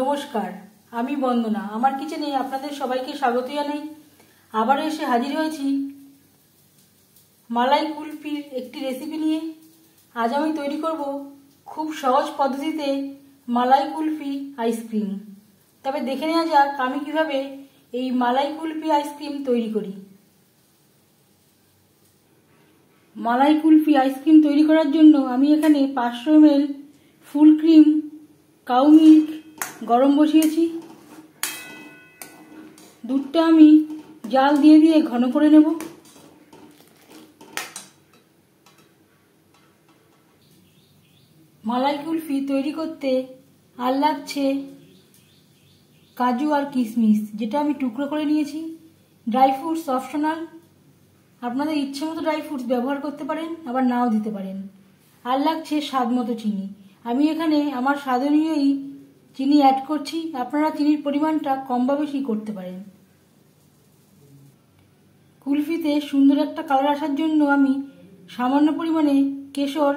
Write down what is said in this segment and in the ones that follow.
নমস্কার, আমি বন্দনা। আমার কিচেনে আপনাদের সবাইকে স্বাগত জানাই। আবার এসে হাজির হয়েছি মালাই কুলফির একটি রেসিপি নিয়ে। আজ আমি তৈরি করব খুব সহজ পদ্ধতিতে মালাই কুলফি আইসক্রিম। তবে দেখে নেওয়া যাক আমি কিভাবে এই মালাই কুলফি আইসক্রিম তৈরি করি। মালাই কুলফি আইসক্রিম তৈরি করার জন্য আমি এখানে 500 ml full cream cow milk গরম বসিয়েছি। দুধটা আমি জাল দিয়ে দিয়ে ঘন করে নেব। মালাই কুলফি তৈরি করতে আর লাগছে কাজু আর কিশমিশ, যেটা আমি টুকরো করে নিয়েছি। ড্রাই ফ্রুটস অপশনাল, আপনাদের ইচ্ছে মতো ড্রাই ফ্রুটস ব্যবহার করতে পারেন, আবার নাও দিতে পারেন। আর লাগছে স্বাদ মতো চিনি। আমি এখানে আমার স্বাদ অনুযায়ী চিনি অ্যাড করছি, আপনারা চিনির পরিমাণটা কম বা বেশি করতে পারেন। কুলফিতে সুন্দর একটা কালার আসার জন্য আমি সামান্য পরিমাণে কেশর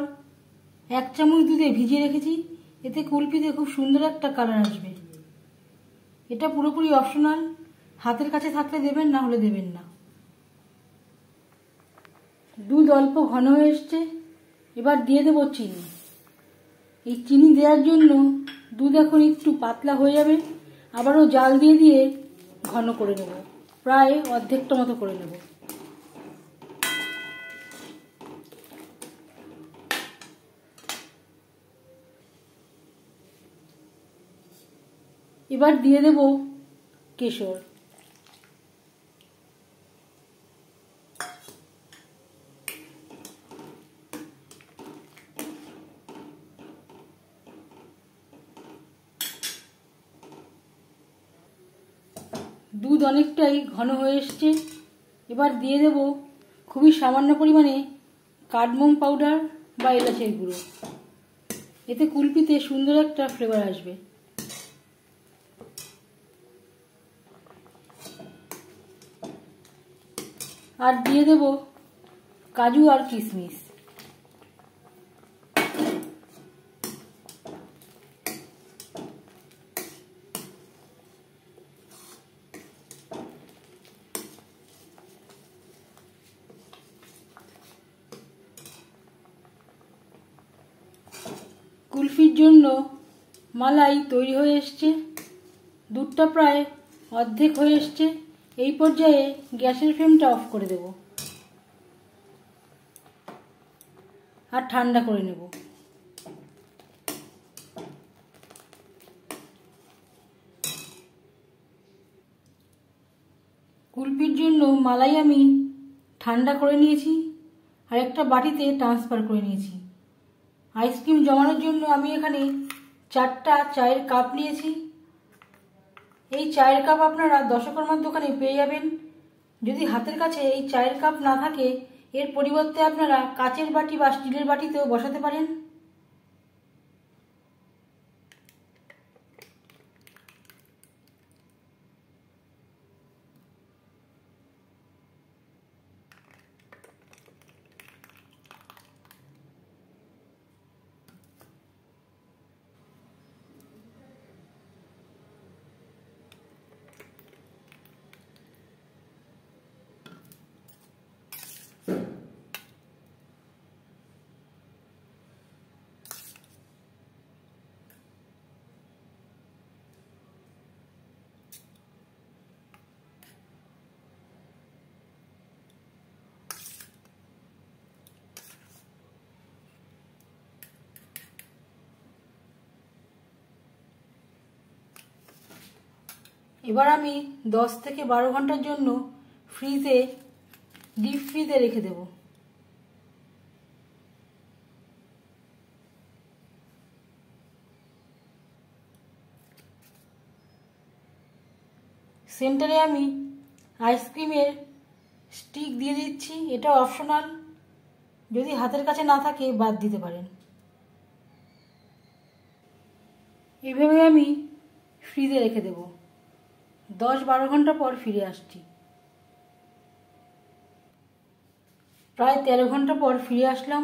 1 চামচ দুধে ভিজিয়ে রেখেছি। এতে কুলফিতে খুব সুন্দর একটা কালার আসবে। এটা পুরোপুরি অপশনাল, হাতের কাছে থাকলে দেবেন, না হলে দেবেন না। দুধ অল্প ঘন হয়ে এসছে, এবার দিয়ে দেবো চিনি। এই চিনি দেওয়ার জন্য দুধ এখন একটু পাতলা হয়ে যাবে। আবারও জাল দিয়ে দিয়ে ঘন করে নেব, প্রায় অর্ধেকটা মতো করে নেব। এবার দিয়ে দেব কেশর। দুধ অনেকটাই ঘন হয়ে এসছে। এবার দিয়ে দেব খুবই সামান্য পরিমাণে কার্ডমম পাউডার বা এলাচের গুঁড়ো। এতে কুলফিতে সুন্দর একটা ফ্লেভার আসবে। আর দিয়ে দেব কাজু আর কিশমিশ। কুলফির জন্য মালাই তৈরি হয়ে এসছে। দুধটা প্রায় অর্ধেক হয়ে এসছে। এই পর্যায়ে গ্যাসের ফ্লেমটা অফ করে দেব আর ঠান্ডা করে নেব। কুলফির জন্য মালাই আমি ঠান্ডা করে নিয়েছি আর একটা বাটিতে ট্রান্সফার করে নিয়েছি। আইসক্রিম জমানোর জন্য আমি এখানে 4টা চায়ের কাপ নিয়েছি। এই চায়ের কাপ আপনারা দশকর্মার দোকানে পেয়ে যাবেন। যদি হাতের কাছে এই চায়ের কাপ না থাকে, এর পরিবর্তে আপনারা কাচের বাটি বা স্টিলের বাটিতেও বসাতে পারেন। এবার আমি 10 থেকে 12 ঘন্টার জন্য ডিপ ফ্রিজে রেখে দেব। সেন্টারে আমি আইসক্রিমের স্টিক দিয়ে দিচ্ছি। এটা অপশনাল, যদি হাতের কাছে না থাকে বাদ দিতে পারেন। এভাবে আমি ফ্রিজে রেখে দেব। 10-12 ঘন্টা পর ফিরে আসছি। প্রায় 13 ঘন্টা পর ফিরে আসলাম।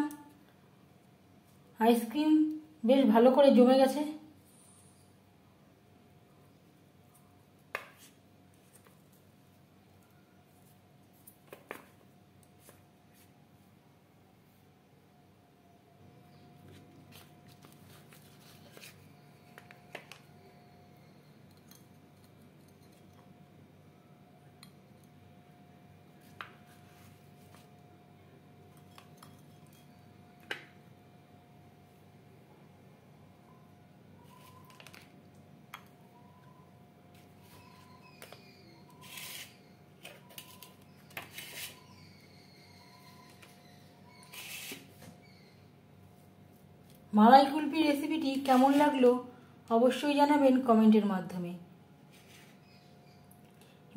আইসক্রিম বেশ ভালো করে জমে গেছে। মালাই কুলফি রেসিপিটি কেমন লাগলো অবশ্যই জানাবেন কমেন্টের মাধ্যমে।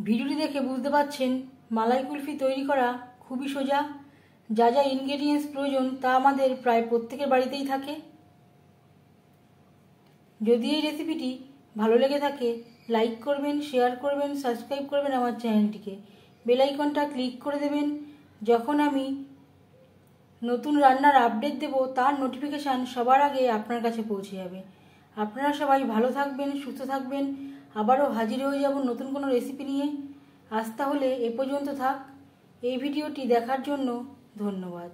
ভিডিওটি দেখে বুঝতে পারছেন মালাই কুলফি তৈরি করা খুবই সোজা। যা যা ইনগ্রেডিয়েন্টস প্রয়োজন তা আমাদের প্রায় প্রত্যেকের বাড়িতেই থাকে। যদি এই রেসিপিটি ভালো লেগে থাকে লাইক করবেন, শেয়ার করবেন, সাবস্ক্রাইব করবেন আমার চ্যানেলটিকে। বেল আইকনটা ক্লিক করে দেবেন। যখন আমি নতুন রান্নার আপডেট দেব তার নোটিফিকেশান সবার আগে আপনার কাছে পৌঁছে যাবে। আপনারা সবাই ভালো থাকবেন, সুস্থ থাকবেন। আবারও হাজির হয়ে যাব নতুন কোনো রেসিপি নিয়ে। আজ তাহলে এ পর্যন্ত থাক। এই ভিডিওটি দেখার জন্য ধন্যবাদ।